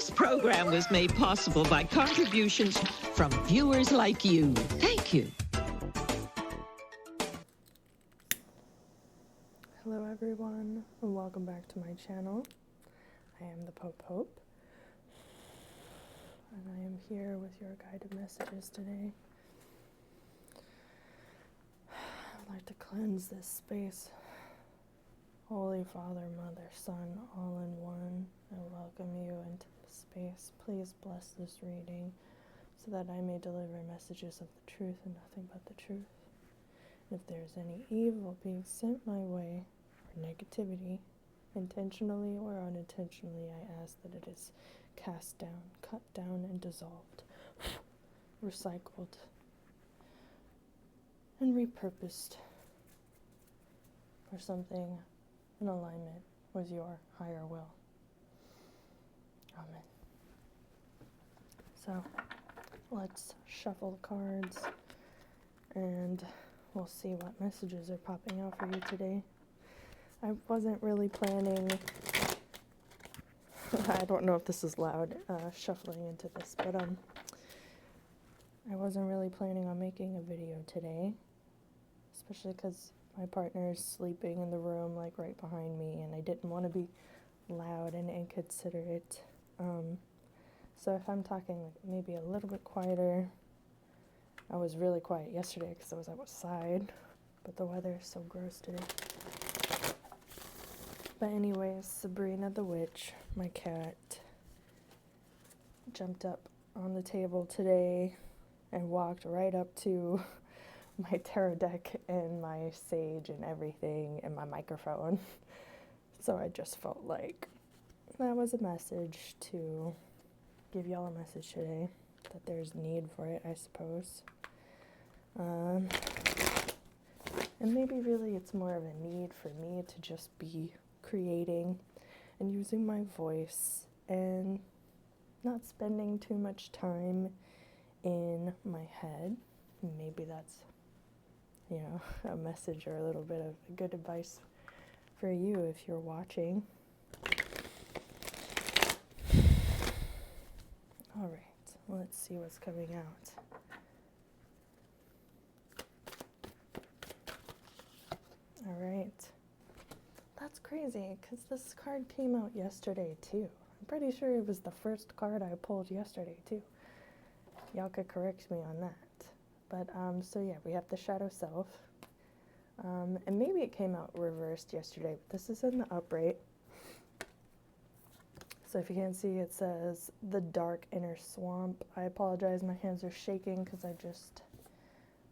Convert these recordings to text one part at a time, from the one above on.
This program was made possible by contributions from viewers like you. Thank you. Hello everyone, and welcome back to my channel. I am the Hope, and I am here with your guided messages today. I'd like to cleanse this space. Holy Father, Mother, Son, all in one, I welcome you into this space. Please bless this reading so that I may deliver messages of the truth and nothing but the truth. If there is any evil being sent my way, or negativity, intentionally or unintentionally, I ask that it is cast down, cut down, and dissolved, recycled, and repurposed for something in alignment with your higher will. Amen. So, let's shuffle the cards, and we'll see what messages are popping out for you today. I wasn't really planning, I don't know if this is loud, shuffling into this, but I wasn't really planning on making a video today, especially because my partner is sleeping in the room, like, right behind me, and I didn't want to be loud and inconsiderate. So if I'm talking like maybe a little bit quieter, I was really quiet yesterday because I was outside, but the weather is so gross today. But anyways, Sabrina the Witch, my cat, jumped up on the table today and walked right up to my tarot deck and my sage and everything and my microphone. So I just felt like that was a message to give y'all a message today, that there's need for it, I suppose. And maybe really it's more of a need for me to just be creating and using my voice and not spending too much time in my head. Maybe that's, a message or a little bit of good advice for you if you're watching. All right, let's see what's coming out. All right. That's crazy, because this card came out yesterday, too. I'm pretty sure it was the first card I pulled yesterday, too. Y'all could correct me on that. But, so yeah, we have the Shadow Self. And maybe it came out reversed yesterday, but this is in the upright. So if you can't see, it says, the dark inner swamp. I apologize, my hands are shaking because I just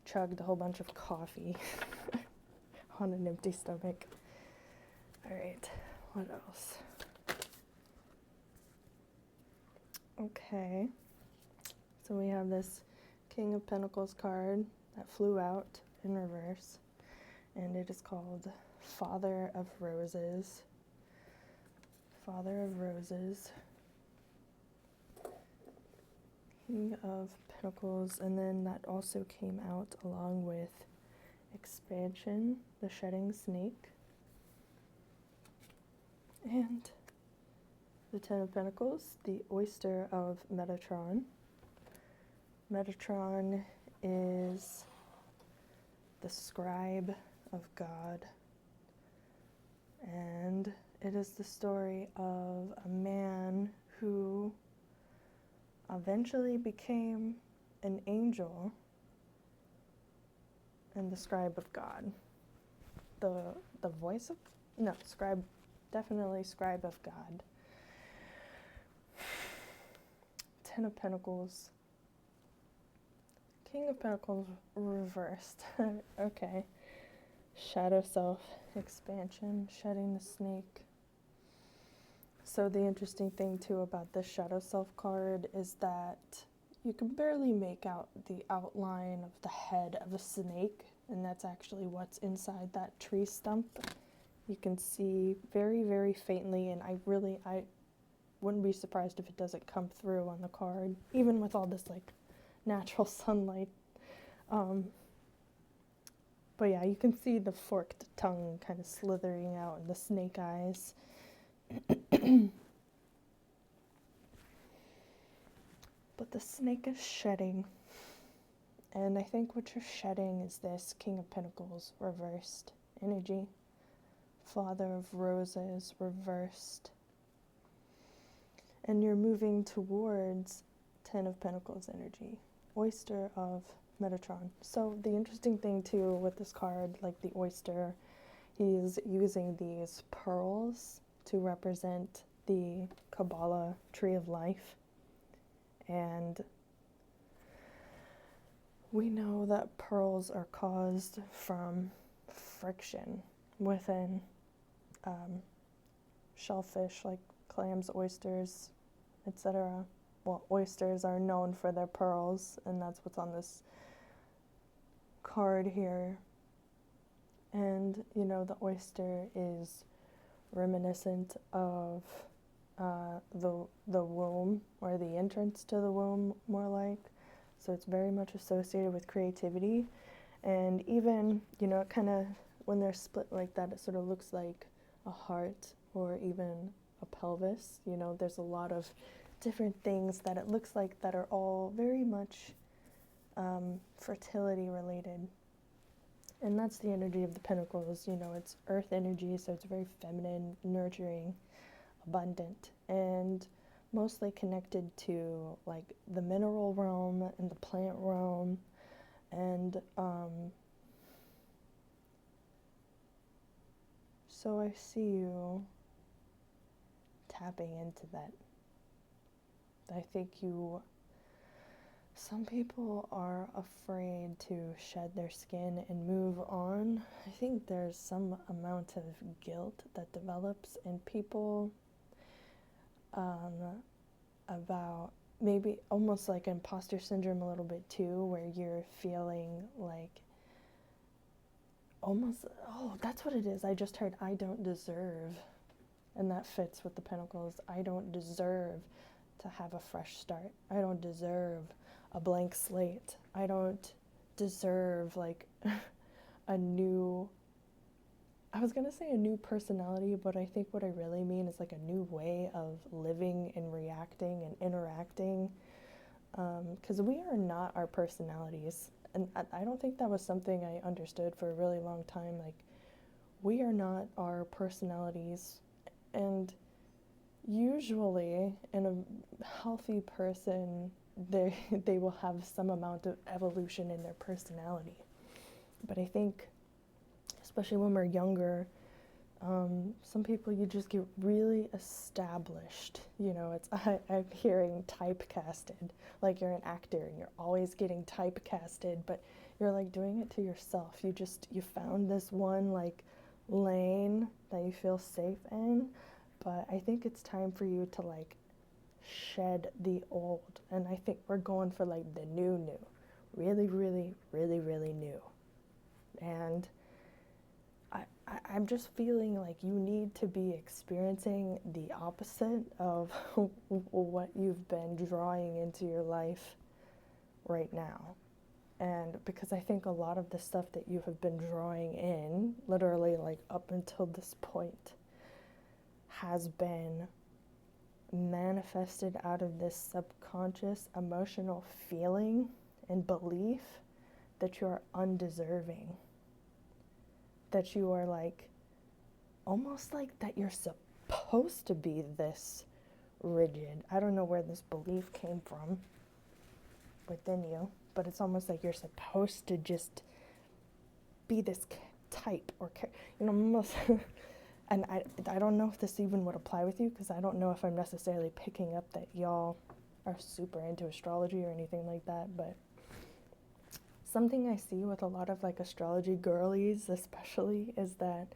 chugged a whole bunch of coffee on an empty stomach. Alright, what else? Okay, so we have this King of Pentacles card that flew out in reverse, and it is called Father of Roses. Father of Roses. King of Pentacles, and then that also came out along with Expansion, the Shedding Snake, and the Ten of Pentacles, the Oyster of Metatron. Metatron is the scribe of God, and it is the story of a man who eventually became an angel and the scribe of God. The voice of, no, scribe, definitely scribe of God. Ten of Pentacles. King of Pentacles reversed. Okay. Shadow Self, Expansion, Shedding the Snake. So the interesting thing too about this Shadow Self card is that you can barely make out the outline of the head of a snake, and that's actually what's inside that tree stump. You can see very, very faintly, and I wouldn't be surprised if it doesn't come through on the card, even with all this like natural sunlight. But yeah, you can see the forked tongue kind of slithering out and the snake eyes. But the snake is shedding. And I think what you're shedding is this King of Pentacles reversed energy. Father of Roses reversed. And you're moving towards Ten of Pentacles energy. Oyster of Metatron. So the interesting thing too with this card, like the oyster, he's using these pearls to represent the Kabbalah tree of life. And we know that pearls are caused from friction within shellfish like clams, oysters, etc. Well, oysters are known for their pearls, and that's what's on this card here. And, you know, the oyster is reminiscent of the womb, or the entrance to the womb, more like. So it's very much associated with creativity. And even, you know, it kind of, when they're split like that, it sort of looks like a heart or even a pelvis. You know, there's a lot of different things that it looks like that are all very much fertility related. And that's the energy of the pentacles. You know, it's earth energy, so it's very feminine, nurturing, abundant, and mostly connected to like the mineral realm and the plant realm. And so I see you tapping into that. I think some people are afraid to shed their skin and move on. I think there's some amount of guilt that develops in people about maybe almost like imposter syndrome a little bit too, where you're feeling like almost, oh, that's what it is. I just heard I don't deserve. And that fits with the pentacles. I don't deserve to have a fresh start. I don't deserve a blank slate. I don't deserve like a new, I was gonna say a new personality, but I think what I really mean is like a new way of living and reacting and interacting. Because we are not our personalities. And I don't think that was something I understood for a really long time. Like, we are not our personalities. And usually in a healthy person, they will have some amount of evolution in their personality. But I think, especially when we're younger, some people, you just get really established. You know, I'm hearing typecasted, like you're an actor and you're always getting typecasted, but you're like doing it to yourself. You found this one like lane that you feel safe in, but I think it's time for you to like shed the old. And I think we're going for like the new, really, really, really, really new. And I'm just feeling like you need to be experiencing the opposite of what you've been drawing into your life right now. And because I think a lot of the stuff that you have been drawing in, literally like up until this point, has been manifested out of this subconscious emotional feeling and belief that you are undeserving. That you are like, almost like that you're supposed to be this rigid. I don't know where this belief came from within you, but it's almost like you're supposed to just be this type or, you know, almost. And I don't know if this even would apply with you, because I don't know if I'm necessarily picking up that y'all are super into astrology or anything like that, but something I see with a lot of like astrology girlies especially is that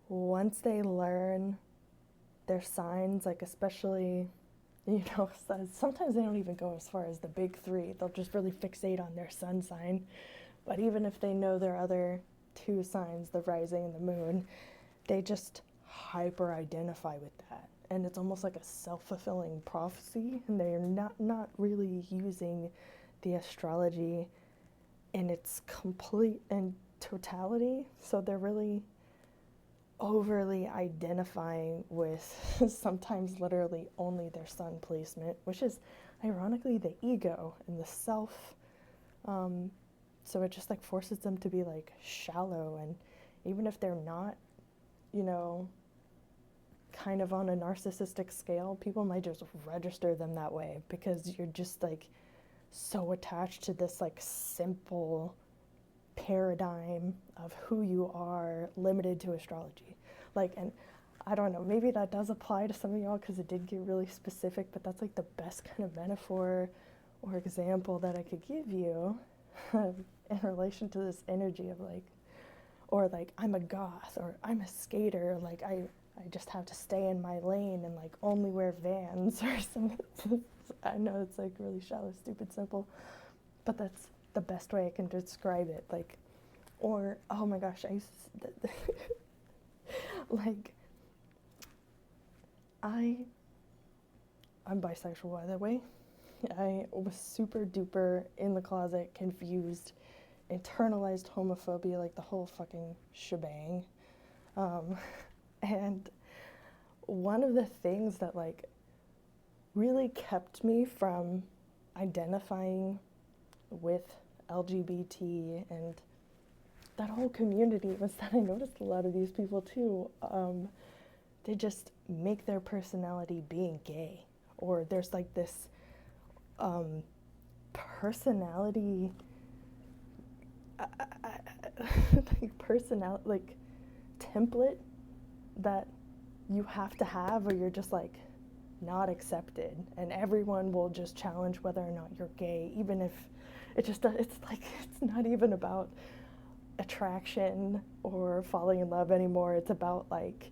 once they learn their signs, like especially, you know, sometimes they don't even go as far as the big three. They'll just really fixate on their sun sign. But even if they know their other two signs, the rising and the moon, they just hyper identify with that. And it's almost like a self-fulfilling prophecy, and they're not really using the astrology in its complete and totality. So they're really overly identifying with sometimes literally only their sun placement, which is, ironically the ego and the self. So it just like forces them to be like shallow, and even if they're not, you know, kind of on a narcissistic scale, people might just register them that way because you're just like so attached to this like simple paradigm of who you are, limited to astrology. Like, and I don't know, maybe that does apply to some of y'all because it did get really specific, but that's like the best kind of metaphor or example that I could give you in relation to this energy of like, or like I'm a goth, or I'm a skater, like I just have to stay in my lane and like only wear Vans or something. I know it's like really shallow, stupid, simple, but that's the best way I can describe it. Like, or oh my gosh, I used to, like I'm bisexual, by the way. I was super duper in the closet, confused, internalized homophobia, like the whole fucking shebang. And one of the things that like really kept me from identifying with LGBT and that whole community was that I noticed a lot of these people too, they just make their personality being gay, or there's like this personality like template that you have to have, or you're just like not accepted, and everyone will just challenge whether or not you're gay, even if it's like it's not even about attraction or falling in love anymore. It's about like,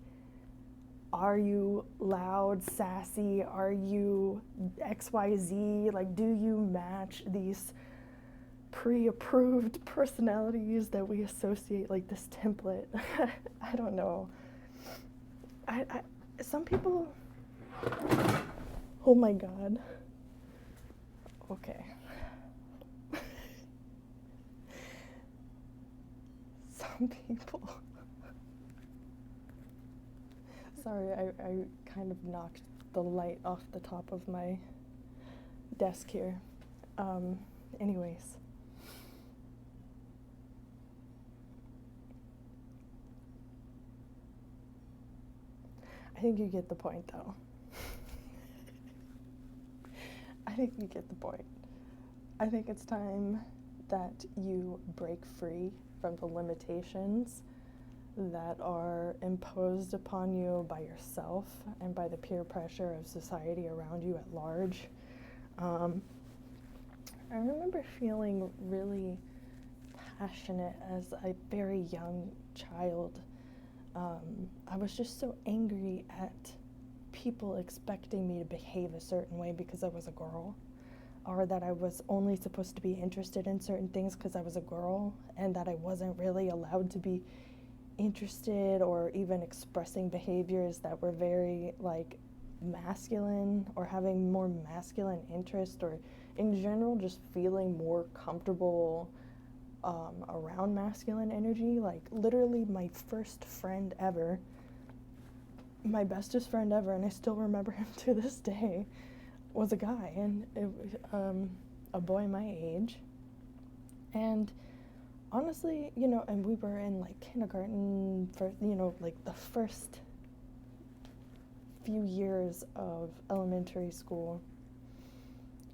are you loud, sassy, are you XYZ, like do you match these pre-approved personalities that we associate, like this template. I don't know. I some people, oh my god. Okay. Some people. Sorry, I kind of knocked the light off the top of my desk here. Anyways. I think you get the point, though. I think you get the point. I think it's time that you break free from the limitations that are imposed upon you by yourself and by the peer pressure of society around you at large. I remember feeling really passionate as a very young child. I was just so angry at people expecting me to behave a certain way because I was a girl, or that I was only supposed to be interested in certain things because I was a girl, and that I wasn't really allowed to be interested or even expressing behaviors that were very like masculine, or having more masculine interest, or in general just feeling more comfortable around masculine energy. Like literally my first friend ever, my bestest friend ever, and I still remember him to this day, was a guy, and it was a boy my age. And honestly, you know, and we were in like kindergarten, for, you know, like the first few years of elementary school.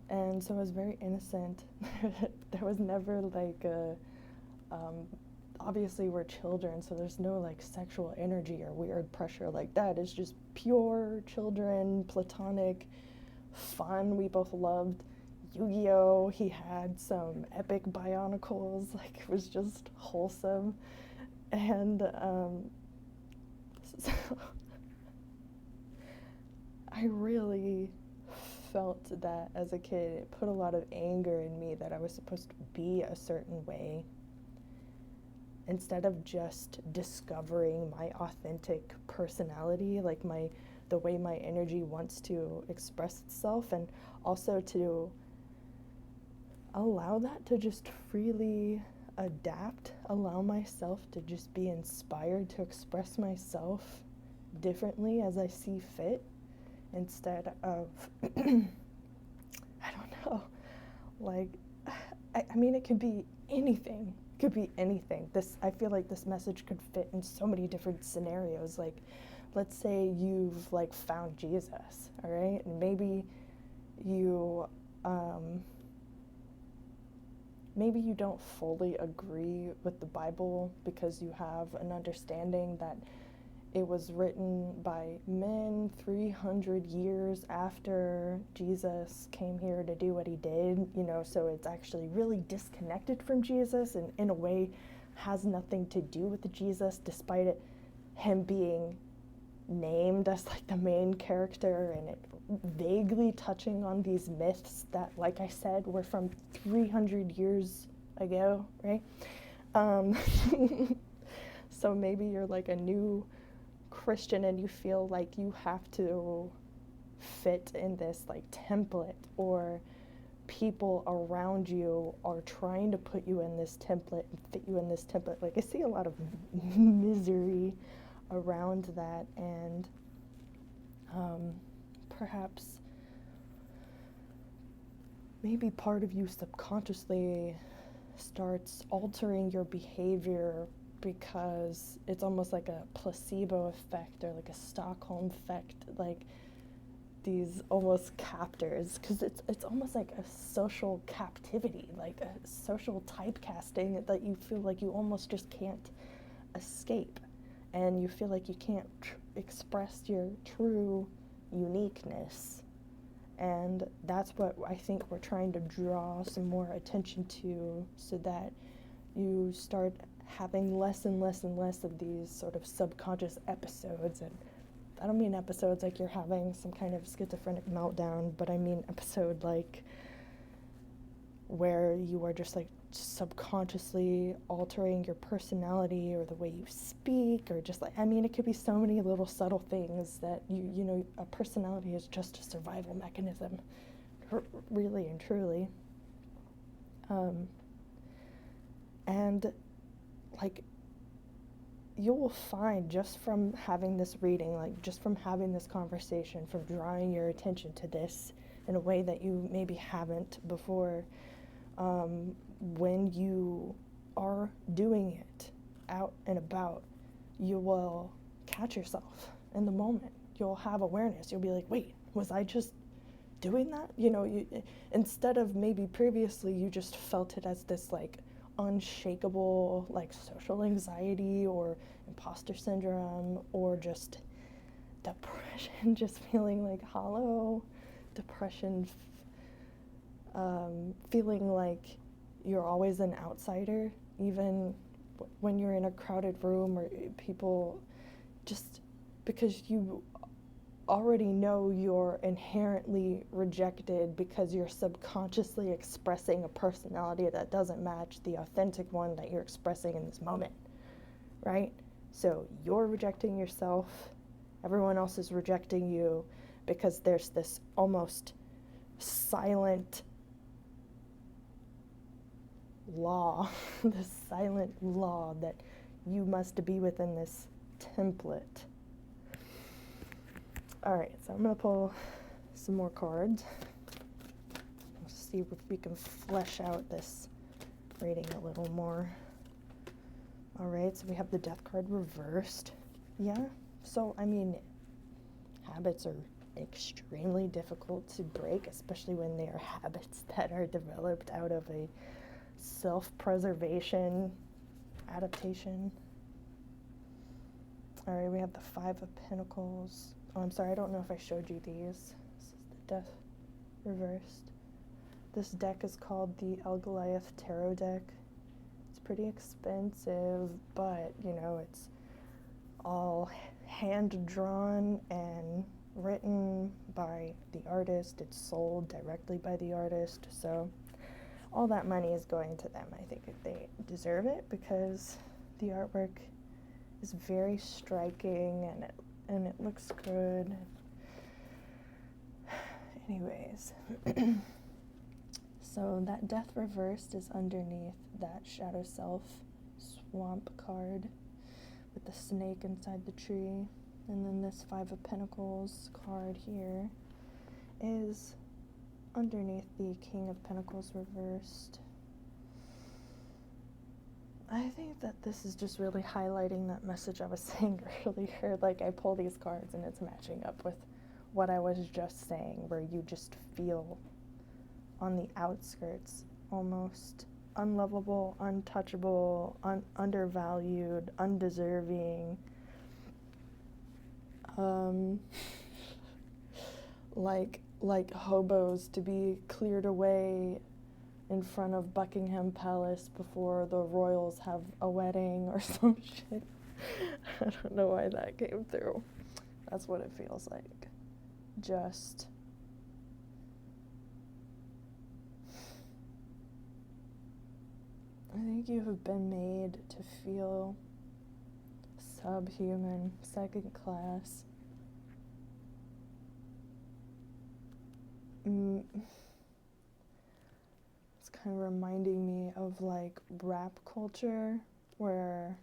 And so I was very innocent. There was never like a, obviously we're children, so there's no like sexual energy or weird pressure like that. It's just pure children, platonic fun. We both loved Yu-Gi-Oh! He had some epic bionicles, like it was just wholesome. And so I really felt that as a kid. It put a lot of anger in me that I was supposed to be a certain way, instead of just discovering my authentic personality, like the way my energy wants to express itself, and also to allow that to just freely adapt, allow myself to just be inspired to express myself differently as I see fit, instead of I Like, I mean, it could be anything. It could be anything. I feel like this message could fit in so many different scenarios. Like, let's say you've like found Jesus, all right? And maybe you don't fully agree with the Bible because you have an understanding that it was written by men 300 years after Jesus came here to do what he did, so it's actually really disconnected from Jesus and in a way has nothing to do with Jesus, despite him being named as like the main character, and it vaguely touching on these myths that, like I said, were from 300 years ago, right? So maybe you're like a new Christian and you feel like you have to fit in this like template, or people around you are trying to put you in this template and fit you in this template. Like, I see a lot of misery around that, and perhaps maybe part of you subconsciously starts altering your behavior because it's almost like a placebo effect or like a Stockholm effect, like these almost captors, because it's almost like a social captivity, like a social typecasting that you feel like you almost just can't escape, and you feel like you can't express your true uniqueness. And that's what I think we're trying to draw some more attention to, so that you start having less and less and less of these sort of subconscious episodes. And I don't mean episodes like you're having some kind of schizophrenic meltdown, but I mean episode like where you are just like subconsciously altering your personality or the way you speak, or just like, I mean, it could be so many little subtle things that a personality is just a survival mechanism, really and truly. And like, you will find, just from having this reading, like just from having this conversation, from drawing your attention to this in a way that you maybe haven't before, when you are doing it out and about, you will catch yourself in the moment. You'll have awareness. You'll be like, wait, was I just doing that? Instead of maybe previously you just felt it as this like unshakable like social anxiety or imposter syndrome, or just depression, just feeling like hollow, depression, feeling like you're always an outsider, even when you're in a crowded room or people, just because you already know you're inherently rejected because you're subconsciously expressing a personality that doesn't match the authentic one that you're expressing in this moment, right? So you're rejecting yourself, everyone else is rejecting you, because there's this almost silent law, this silent law that you must be within this template. All right, so I'm going to pull some more cards. Let's see if we can flesh out this reading a little more. All right, so we have the Death card reversed. Yeah, so I mean, habits are extremely difficult to break, especially when they are habits that are developed out of a self-preservation adaptation. All right, we have the Five of Pentacles. Oh, I'm sorry, I don't know if I showed you these. This is the Death reversed. This deck is called the El Goliath Tarot deck. It's pretty expensive, but, it's all hand-drawn and written by the artist. It's sold directly by the artist, so all that money is going to them. I think they deserve it because the artwork is very striking and it looks good. Anyways, so that Death reversed is underneath that Shadow Self Swamp card with the snake inside the tree. And then this Five of Pentacles card here is underneath the King of Pentacles reversed, I think that this is just really highlighting that message I was saying earlier. Like, I pull these cards and it's matching up with what I was just saying, where you just feel on the outskirts, almost unlovable, untouchable, undervalued, undeserving, like hobos to be cleared away in front of Buckingham Palace before the royals have a wedding or some shit. I don't know why that came through. That's what it feels like. Just I think you have been made to feel subhuman, second class. It's kind of reminding me of like rap culture, where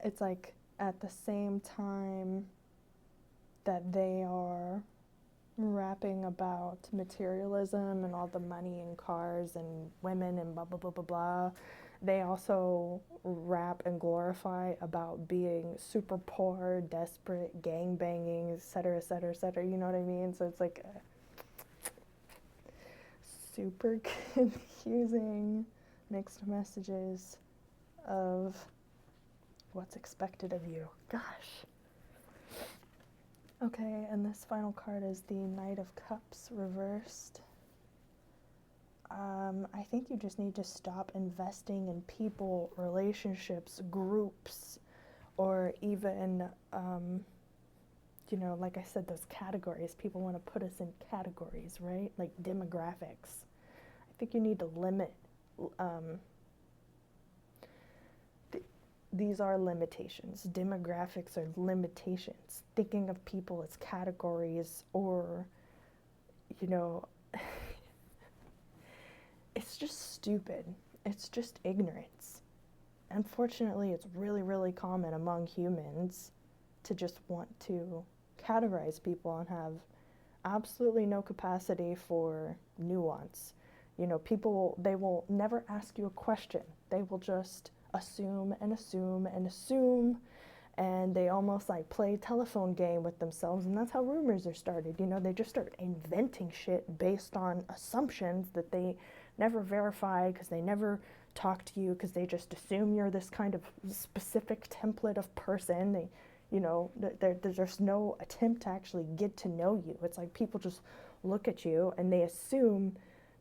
it's like at the same time that they are rapping about materialism and all the money and cars and women and blah blah blah blah blah, they also rap and glorify about being super poor, desperate, gang banging, etc., etc., etc. You know what I mean? So it's like super confusing mixed messages of what's expected of you. Gosh. Okay, and this final card is the Knight of Cups reversed. I think you just need to stop investing in people, relationships, groups, or even, like I said, those categories. People want to put us in categories, right? Like demographics. I think you need to limit. These are limitations. Demographics are limitations. Thinking of people as categories or, it's just stupid. It's just ignorance. Unfortunately, it's really, really common among humans to just want to categorize people and have absolutely no capacity for nuance. People, they will never ask you a question. They will just assume and assume and assume, and they almost like play telephone game with themselves, and that's how rumors are started. They just start inventing shit based on assumptions that they never verify because they never talk to you, because they just assume you're this kind of specific template of person. There's no attempt to actually get to know you. It's like people just look at you and they assume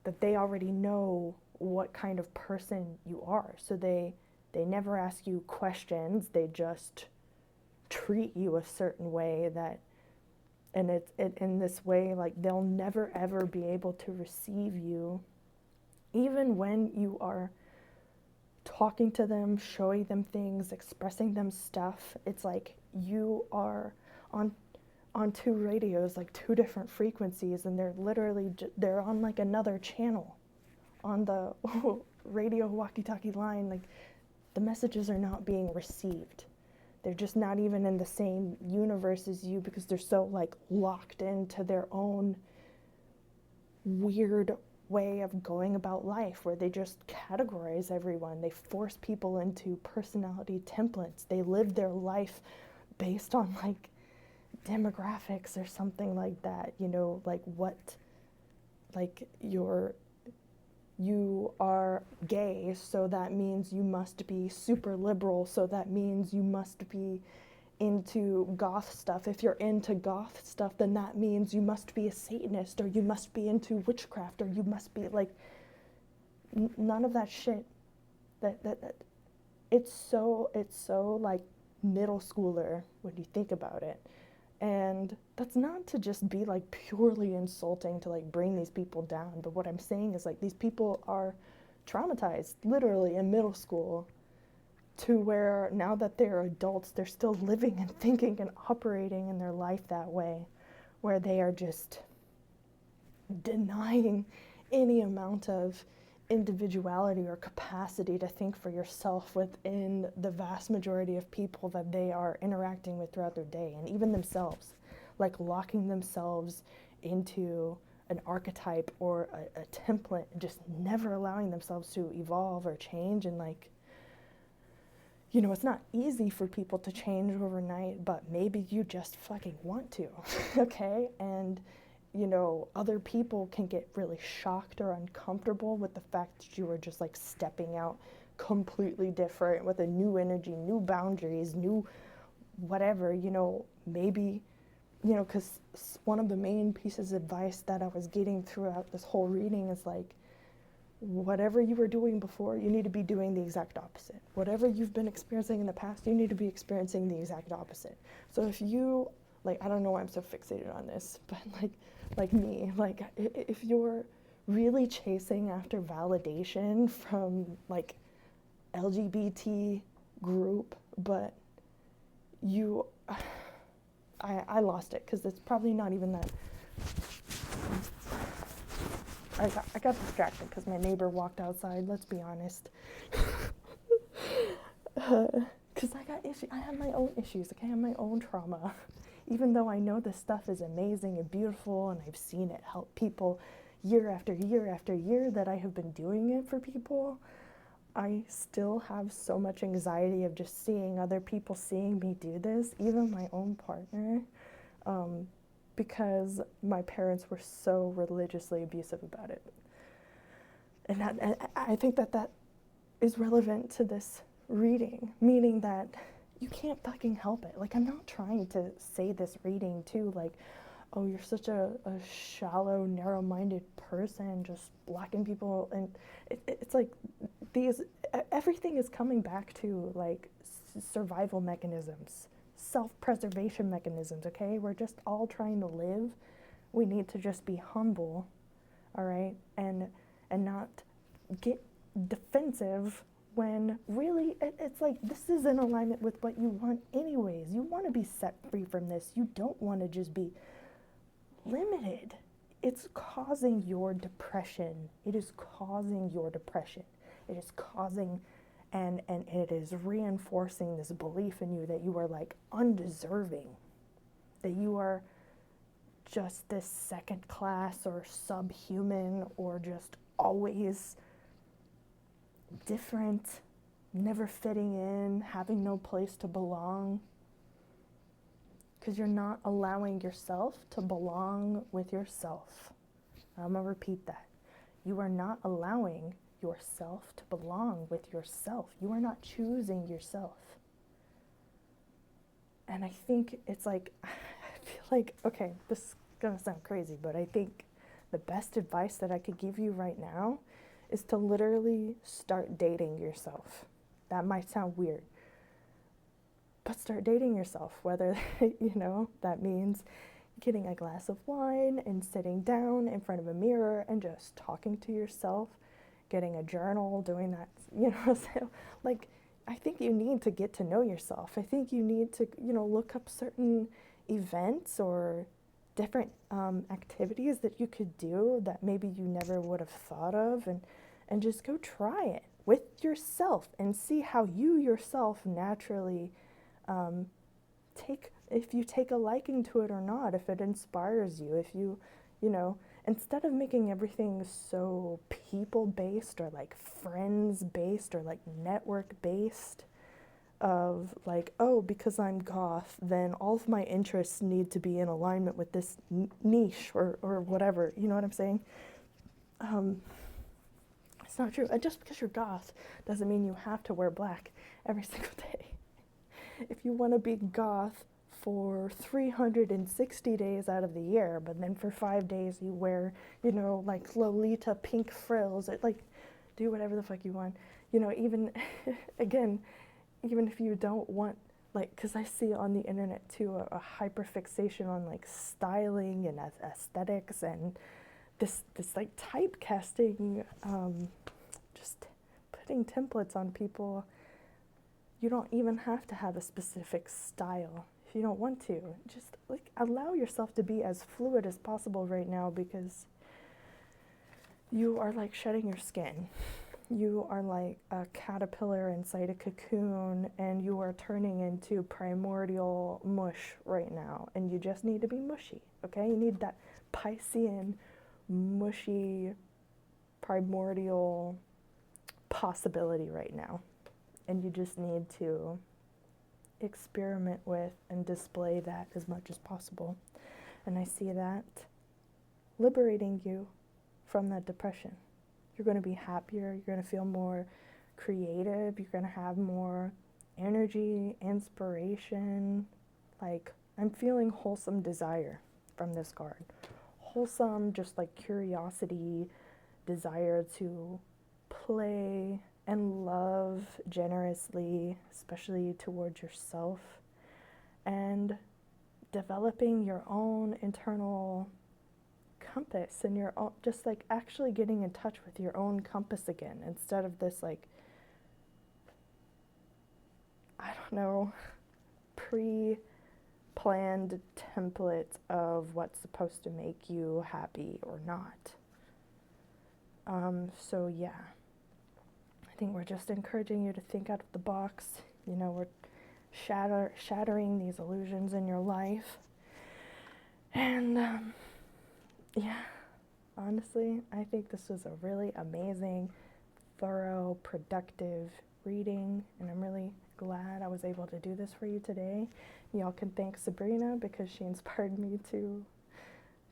that they already know what kind of person you are. So they never ask you questions. They just treat you a certain way and it's in this way, like they'll never ever be able to receive you, even when you are talking to them, showing them things, expressing them stuff. It's like you are on two radios, like two different frequencies, and they're literally they're on like another channel on the radio walkie-talkie line. Like, the messages are not being received. They're just not even in the same universe as you, because they're so like locked into their own weird way of going about life, where they just categorize everyone. They force people into personality templates. They live their life based on like demographics or something like that, like what, like you are gay, so that means you must be super liberal, so that means you must be into goth stuff. If you're into goth stuff, then that means you must be a Satanist, or you must be into witchcraft, or you must be like, none of that shit. That it's so like middle schooler when you think about it. And that's not to just be like purely insulting to like bring these people down, but what I'm saying is like these people are traumatized literally in middle school, to where now that they're adults, they're still living and thinking and operating in their life that way, where they are just denying any amount of individuality or capacity to think for yourself within the vast majority of people that they are interacting with throughout their day, and even themselves, like locking themselves into an archetype or a template, just never allowing themselves to evolve or change. And like, you know, it's not easy for people to change overnight, but maybe you just fucking want to, okay? And, you know, other people can get really shocked or uncomfortable with the fact that you are just like stepping out completely different with a new energy, new boundaries, new whatever, you know, maybe, you know, because one of the main pieces of advice that I was getting throughout this whole reading is like, whatever you were doing before, you need to be doing the exact opposite. Whatever you've been experiencing in the past, you need to be experiencing the exact opposite. So if you, like, I don't know why I'm so fixated on this, but like me, like if you're really chasing after validation from like LGBT group, but you, I lost it because it's probably not even that. I got distracted because my neighbor walked outside, let's be honest. Because I got issues, I have my own issues, okay? I have my own trauma. Even though I know this stuff is amazing and beautiful and I've seen it help people year after year after year that I have been doing it for people, I still have so much anxiety of just seeing other people seeing me do this, even my own partner. Because my parents were so religiously abusive about it. And I think that is relevant to this reading, meaning that you can't fucking help it. Like, I'm not trying to say this reading too, like, oh, you're such a shallow, narrow-minded person, just blocking people. And it's like everything is coming back to, like, survival mechanisms. Self-preservation mechanisms, okay? We're just all trying to live. We need to just be humble, all right? And not get defensive when really it's like this is in alignment with what you want anyways. You want to be set free from this. You don't want to just be limited. It's causing your depression. It is causing your depression. It is causing and it is reinforcing this belief in you that you are like undeserving, that you are just this second class or subhuman or just always different, never fitting in, having no place to belong, because you're not allowing yourself to belong with yourself. I'm going to repeat that. You are not allowing yourself to belong with yourself. You are not choosing yourself. And I think it's like, I feel like, okay, this is gonna sound crazy, but I think the best advice that I could give you right now is to literally start dating yourself. That might sound weird, but start dating yourself, whether, you know, that means getting a glass of wine and sitting down in front of a mirror and just talking to yourself, getting a journal, doing that, you know, so, like, I think you need to get to know yourself. I think you need to, you know, look up certain events or different activities that you could do that maybe you never would have thought of, and just go try it with yourself and see how you yourself naturally if you take a liking to it or not, if it inspires you, if you know, instead of making everything so people-based or like friends-based or like network-based of like, oh, because I'm goth, then all of my interests need to be in alignment with this niche or whatever, you know what I'm saying? It's not true. Just because you're goth doesn't mean you have to wear black every single day. If you want to be goth for 360 days out of the year, but then for 5 days you wear, you know, like Lolita pink frills, like, do whatever the fuck you want. You know, even, again, even if you don't want, like, because I see on the internet too a hyperfixation on like styling and aesthetics and this like typecasting, just putting templates on people. You don't even have to have a specific style if you don't want to. Just like allow yourself to be as fluid as possible right now, because you are like shedding your skin. You are like a caterpillar inside a cocoon, and you are turning into primordial mush right now, and you just need to be mushy, okay? You need that Piscean mushy, primordial possibility right now. And you just need to experiment with and display that as much as possible. And I see that liberating you from that depression. You're going to be happier, you're going to feel more creative, you're going to have more energy, inspiration. Like, I'm feeling wholesome desire from this card. Wholesome, just like curiosity, desire to play and love generously, especially towards yourself, and developing your own internal compass and your own, just like actually getting in touch with your own compass again, instead of this like, I don't know, pre-planned template of what's supposed to make you happy or not. So yeah, I think we're just encouraging you to think out of the box. You know, we're shattering these illusions in your life. And yeah, honestly, I think this was a really amazing, thorough, productive reading, and I'm really glad I was able to do this for you today. Y'all can thank Sabrina because she inspired me to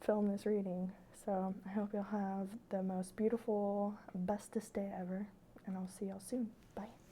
film this reading. So I hope you'll have the most beautiful, bestest day ever, and I'll see y'all soon. Bye.